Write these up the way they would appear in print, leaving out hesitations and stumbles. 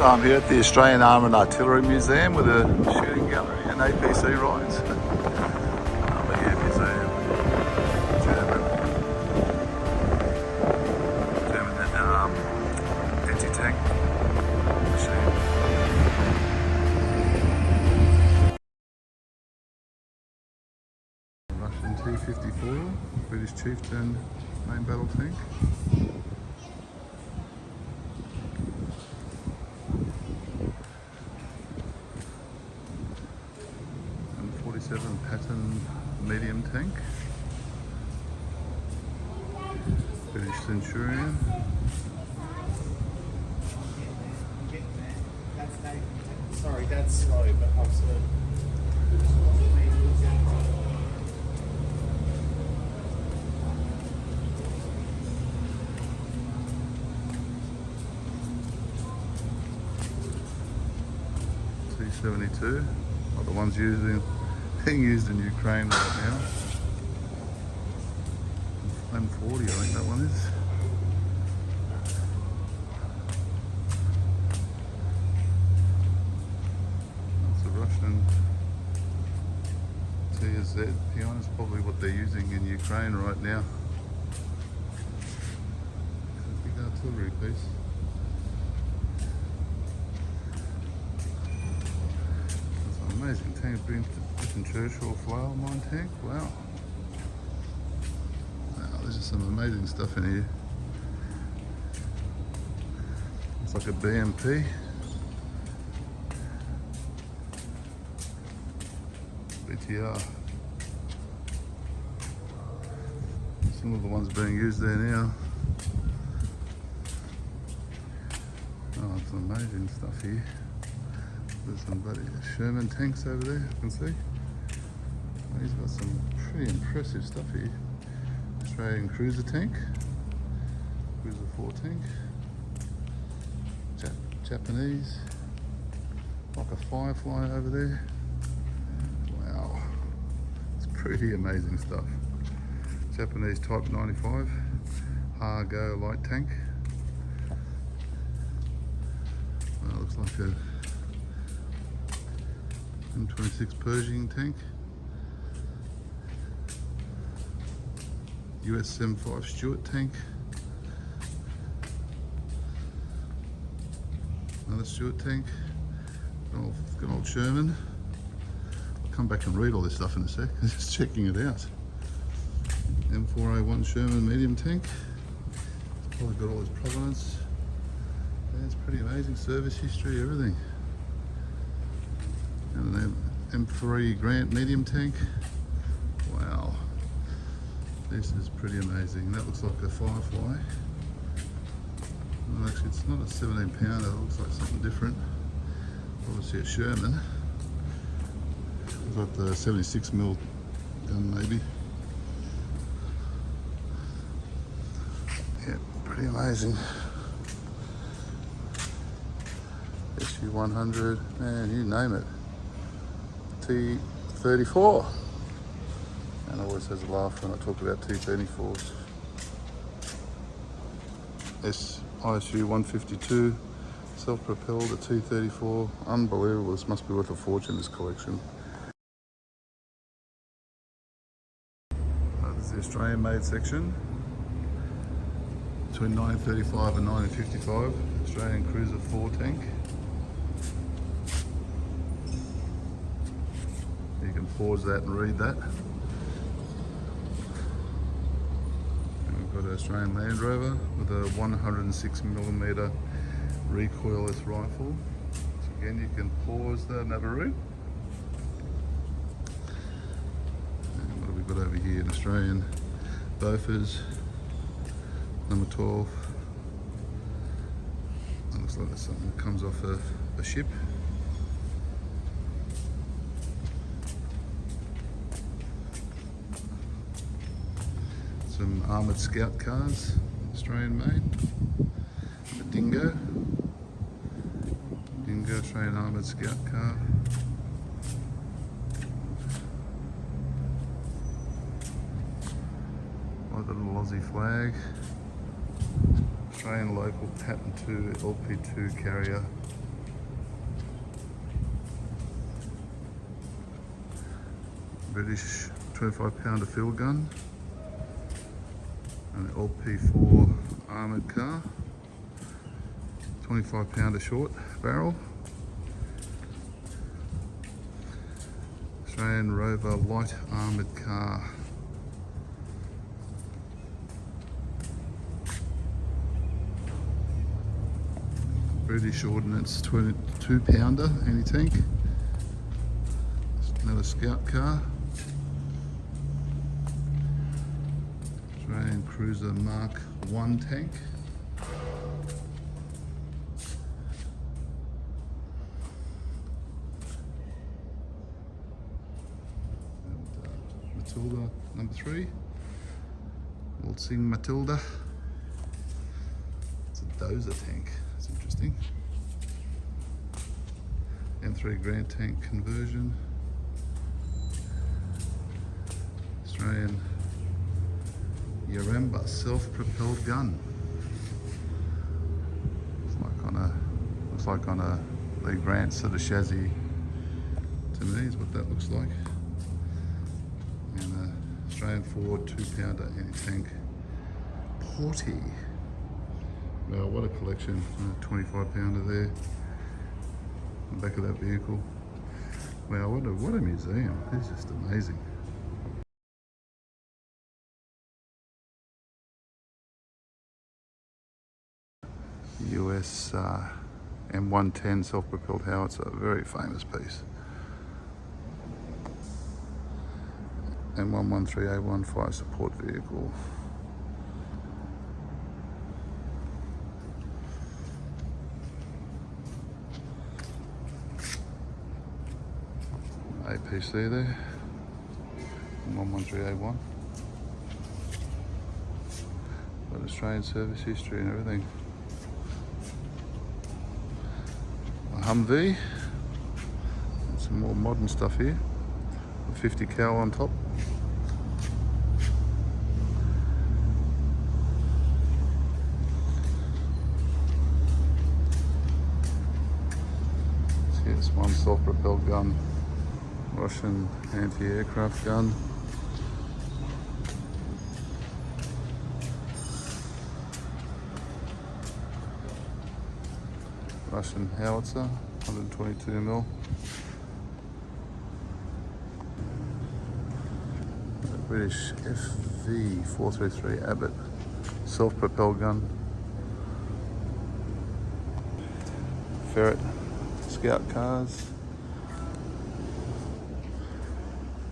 I'm here at the Australian Armour and Artillery Museum with a shooting gallery and APC rides. Armour Air Museum, German anti-tank machine. Russian T-54, British Chieftain main battle tank. Pattern medium tank, British Centurion, sorry, that's slow, but I'm sort of. T-72, like the ones being used in Ukraine right now. M40, I think that one is. That's a Russian TSZ. Pion is probably what they're using in Ukraine right now. It's a big artillery piece. Amazing tank, different Churchill flail mine tank. Wow. Wow, there's just some amazing stuff in here. It's like a BMP. BTR. Some of the ones being used there now. Oh, it's amazing stuff here. There's some bloody Sherman tanks over there, you can see. Oh, he's got some pretty impressive stuff here. Australian cruiser tank, cruiser 4 tank, Japanese, like a Firefly over there. Wow, it's pretty amazing stuff. Japanese Type 95, Argo light tank. Well, looks like a M26 Pershing tank, US M5 Stuart tank, another Stuart tank, good old Sherman. I'll come back and read all this stuff in a sec, just checking it out. M4A1 Sherman medium tank, it's probably got all its provenance. Yeah, it's pretty amazing, service history, everything. And an M3 Grant medium tank. Wow, this is pretty amazing. That looks like a Firefly. Well, actually, it's not a 17 pounder, it looks like something different. Obviously a Sherman. It's like the 76mm gun, maybe. Yeah, pretty amazing. SU-100, man, you name it. T-34, and always has a laugh when I talk about T-34s. ISU-152, self-propelled, a T-34, unbelievable. This must be worth a fortune, this collection. This is the Australian made section, between 1935 and 1955, Australian Cruiser 4 tank. You can pause that and read that. And we've got an Australian Land Rover with a 106mm recoilless rifle. So again, you can pause that and have a read. And what have we got over here? An Australian Bofors, number 12. That looks like that's something that comes off a ship. Some armoured scout cars, Australian made. A Dingo Australian armoured scout car. Like the little Aussie flag. Australian local Pattern 2 LP2 carrier. British 25-pounder field gun. An LP4 armoured car. 25-pounder short barrel. Australian Rover light armoured car. British Ordnance 22-pounder anti-tank. Another scout car. Australian Cruiser Mark 1 tank. Matilda number 3. Waltzing Matilda. It's a dozer tank. That's interesting. M3 Grand Tank conversion. Australian Yaramba self-propelled gun. Looks like on a Lee Grant sort of chassis. To me is what that looks like. And Australian Ford 2-pounder anti-tank Porty. Wow, what a collection. 25-pounder there. On the back of that vehicle. Wow, what a museum. It's just amazing. US M110 self-propelled howitzer, a very famous piece. M113A1 fire support vehicle. APC there. M113A1. Got Australian service history and everything. Humvee, and some more modern stuff here. A 50 cal on top. Here's one self-propelled gun, Russian anti-aircraft gun. Russian howitzer, 122mm. British FV433 Abbott self-propelled gun. Ferret scout cars.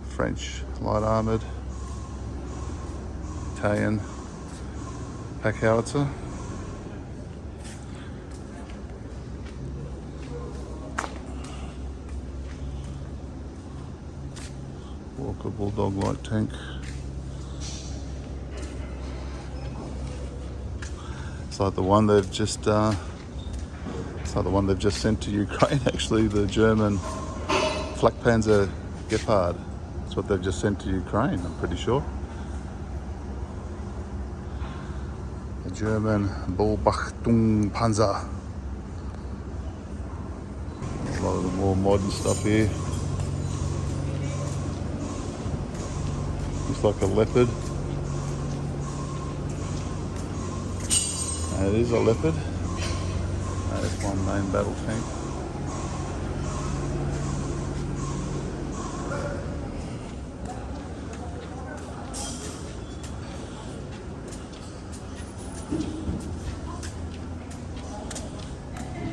French light armoured. Italian pack howitzer. Walker Bulldog light tank. It's like the one they've just sent to Ukraine. Actually, the German Flak Panzer Gepard. That's what they've just sent to Ukraine. I'm pretty sure. The German Beobachtung Panzer. A lot of the more modern stuff here. Looks like a leopard. And it is a leopard. There's one main battle tank.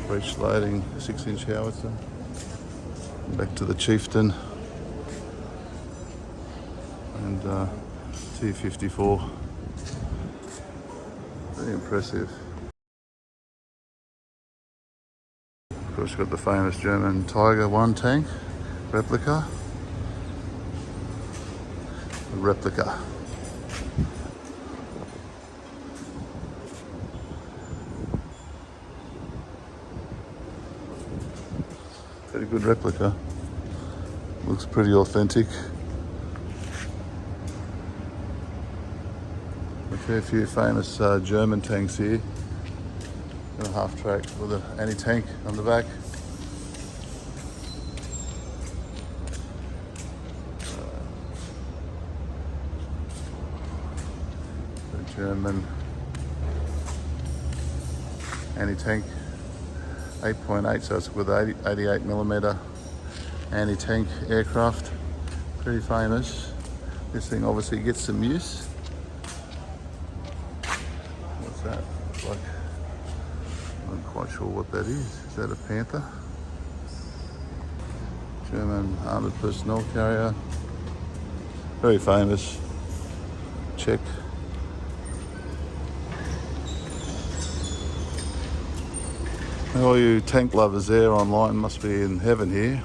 Breech loading 6-inch howitzer. Back to the Chieftain. And T-54. Very impressive. Of course, you've got the famous German Tiger 1 tank replica. Pretty good replica. Looks pretty authentic. A fair few famous German tanks here. Got a half track with an anti-tank on the back. German anti-tank 8.8, so it's with 88mm anti-tank aircraft. Pretty famous. This thing obviously gets some use. What's that? Looks like, I'm not quite sure what that is. Is that a Panther? German armoured personnel carrier. Very famous. Check. All you tank lovers there online must be in heaven here.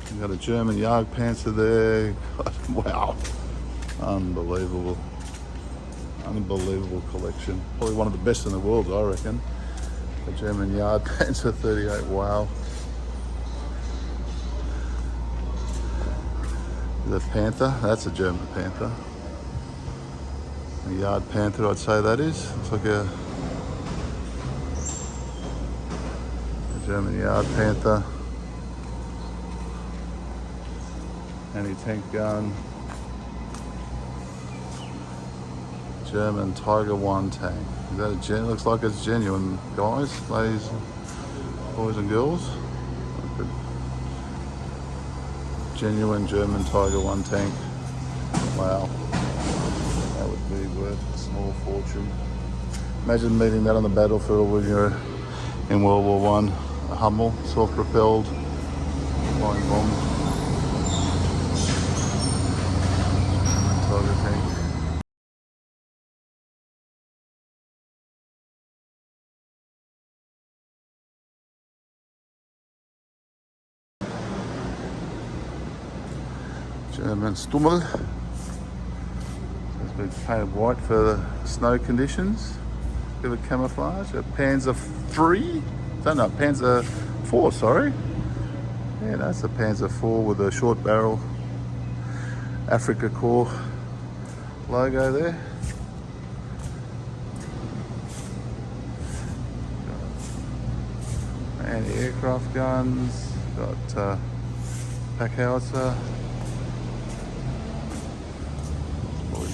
You've got a German Jagdpanzer there. God, wow. Unbelievable. Unbelievable collection. Probably one of the best in the world, I reckon. The German Jagdpanzer 38. Wow. The Panther, that's a German Panther. A Yard Panther, I'd say that is. Looks like a German Yard Panther. Anti-tank gun. German Tiger 1 tank. Is that a looks like it's genuine, guys, ladies, boys and girls. Genuine German Tiger 1 tank. Wow. That would be worth a small fortune. Imagine meeting that on the battlefield when you're in World War One. A Hummel, self-propelled, flying bomb. Tiger tank. German Stummel. It's been painted white for the snow conditions. Bit of camouflage. A Panzer 3? No, Panzer 4, sorry. Yeah, that's a Panzer 4 with a short barrel Africa Corps logo there. Anti-aircraft guns. Got pack howitzer.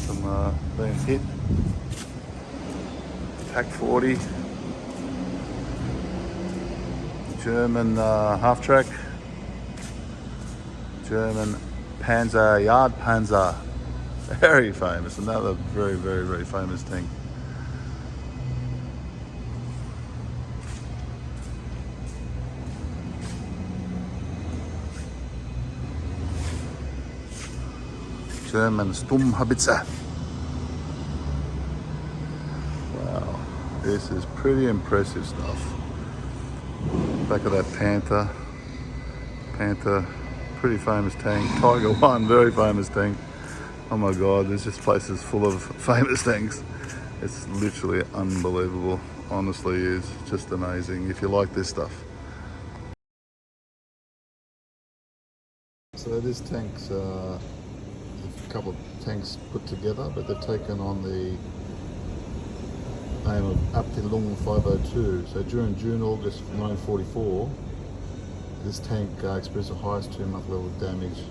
Some being hit. Pack 40. German half-track. German Panzer Jagdpanzer. Very famous. Another very, very, very famous tank. German Sturmhubitzer. Wow, this is pretty impressive stuff. Back of that Panther. Panther, pretty famous tank. Tiger 1, very famous tank. Oh my God, this place is full of famous tanks. It's literally unbelievable. Honestly, is just amazing if you like this stuff. So this tank's a couple of tanks put together, but they've taken on the name of Abteilung 502. So during June-August 1944, this tank experienced the highest 2-month level of damage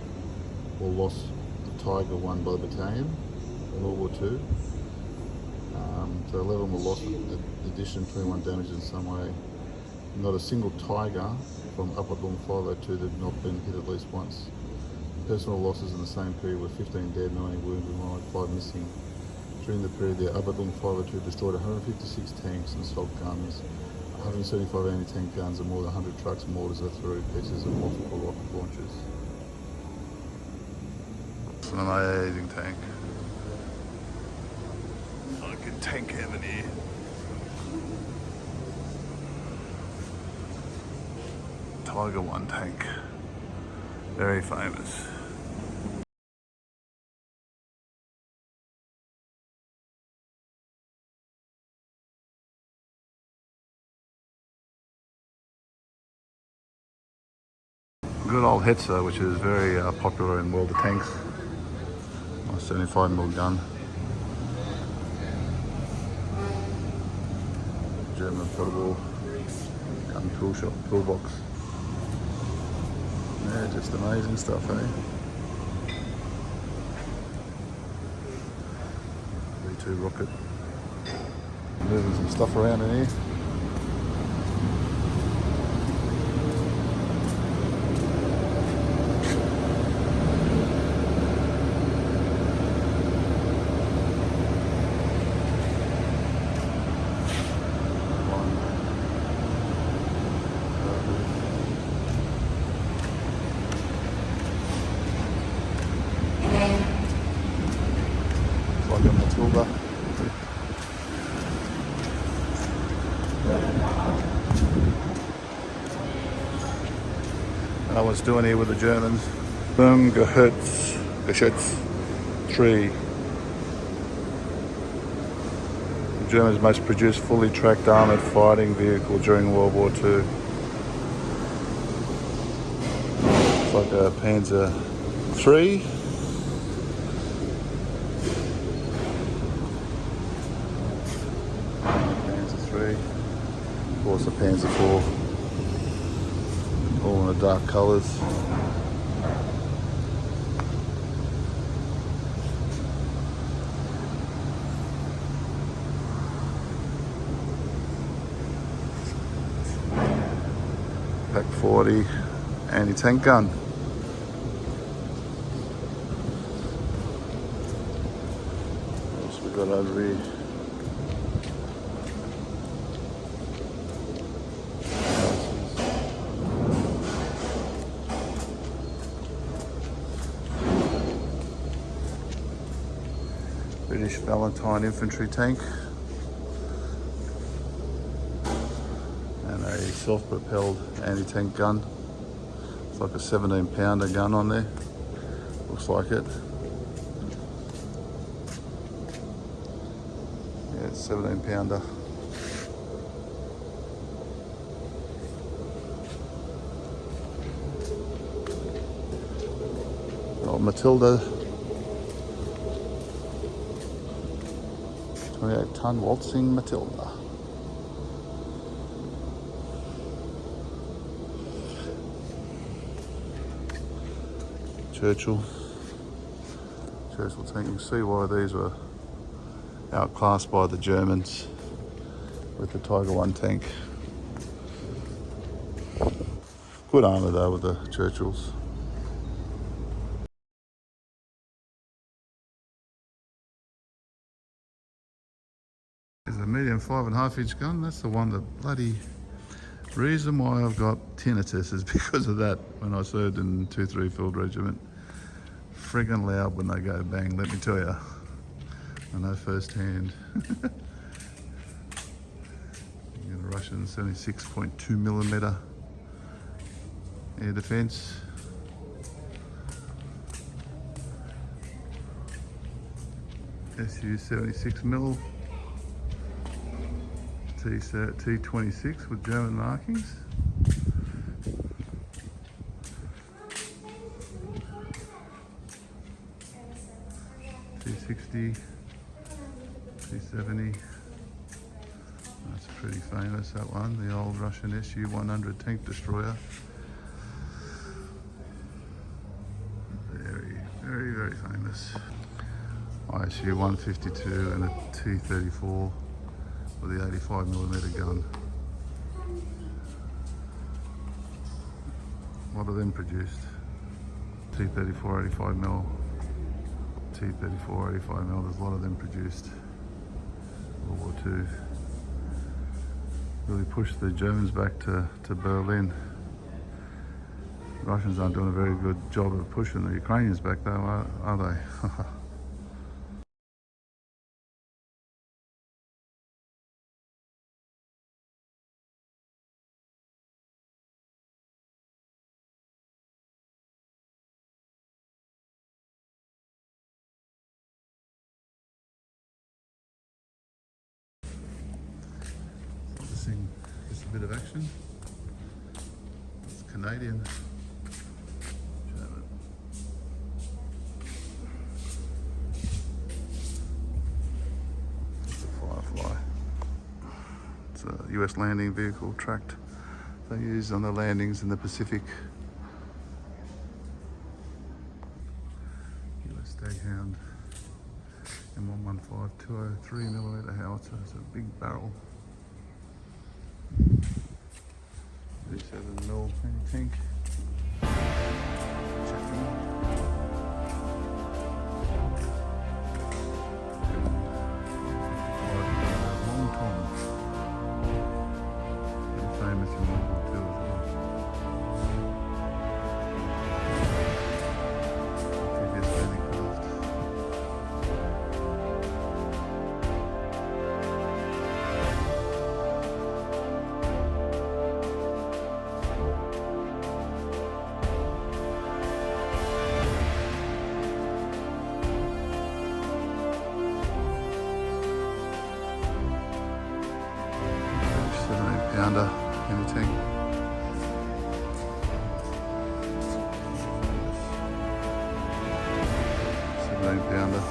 or loss of Tiger 1 by the battalion in World War II. So 11 were lost, in addition 21 damaged in some way. Not a single Tiger from Abteilung 502 that had not been hit at least once. Personal losses in the same period were 15 dead, 90 wounded, and 5 missing. During the period, the Abteilung 502 destroyed 156 tanks and assault guns, 175 anti-tank guns, and more than 100 trucks, mortars, artillery pieces, and multiple rocket launchers. It's an amazing tank. Fucking tank heaven here. Tiger 1 tank. Very famous. Good old Hetzer, which is very popular in World of Tanks. My 75mm gun. German portable gun toolbox. Yeah, just amazing stuff, eh? II rocket. Moving some stuff around in here. Like a Matilda. I was doing here with the Germans. Geschütz 3. The Germans most produced fully tracked armoured fighting vehicle during World War II. It's like a Panzer 3. Panzer 3. Of course, a Panzer 4. All in the dark colours. Pack 40 anti-tank gun. What else we got over here? British Valentine infantry tank and a self-propelled anti-tank gun. It's like a 17-pounder gun on there, looks like it. Yeah, it's 17-pounder. Oh, Matilda 28-ton waltzing Matilda. Churchill tank. You can see why these were outclassed by the Germans with the Tiger 1 tank. Good armour though with the Churchills. There's a medium 5.5-inch gun. That's the one that bloody reason why I've got tinnitus is because of that. When I served in 2-3 Field Regiment, friggin' loud when they go bang. Let me tell you, I know firsthand. You get a Russian 76.2mm air defence. SU 76mm. T26 with German markings. T60, T70. That's pretty famous, that one. The old Russian SU-100 tank destroyer. Very, very, very famous. ISU-152 and a T-34. With the 85mm gun. A lot of them produced. T-34 85mm, T-34 85mm, there's a lot of them produced. World War II. Really pushed the Germans back to Berlin. The Russians aren't doing a very good job of pushing the Ukrainians back though, are they? Just a bit of action. It's Canadian. German. It's a Firefly. It's a US landing vehicle tracked. They use on the landings in the Pacific. US Staghound M115 203mm howitzer. It's a big barrel. 37mm tank. Long Tom. Very famous in World War II as well. Previous landing craft. Pounder in the tank. £17 pounder.